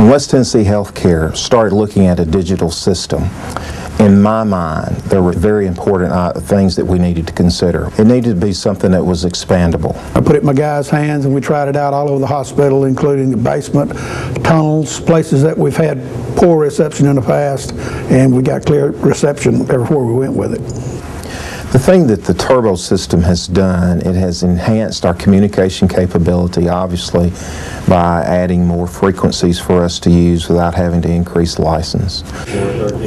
When West Tennessee Healthcare started looking at a digital system, in my mind, there were very important things that we needed to consider. It needed to be something that was expandable. I put it in my guys' hands and we tried it out all over the hospital, including the basement, tunnels, places that we've had poor reception in the past, and we got clear reception everywhere we went with it. The thing that the Turbo system has done, it has enhanced our communication capability, obviously, by adding more frequencies for us to use without having to increase the license.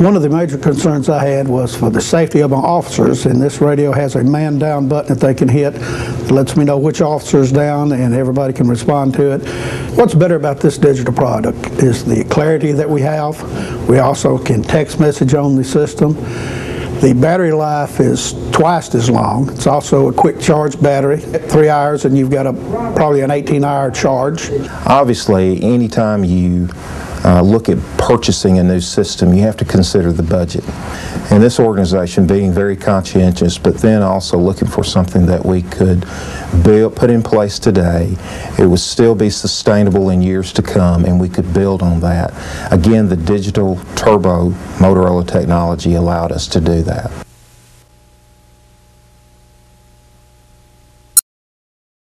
One of the major concerns I had was for the safety of my officers, and this radio has a man-down button that they can hit. It lets me know which officer is down, and everybody can respond to it. What's better about this digital product is the clarity that we have. We also can text message on the system. The battery life is twice as long. It's also a quick charge battery, 3 hours, and you've got probably an 18-hour charge. Obviously, anytime you look at purchasing a new system, you have to consider the budget. And this organization being very conscientious, but then also looking for something that we could put in place today, it would still be sustainable in years to come, and we could build on that. Again, the digital Turbo Motorola technology allowed us to do that.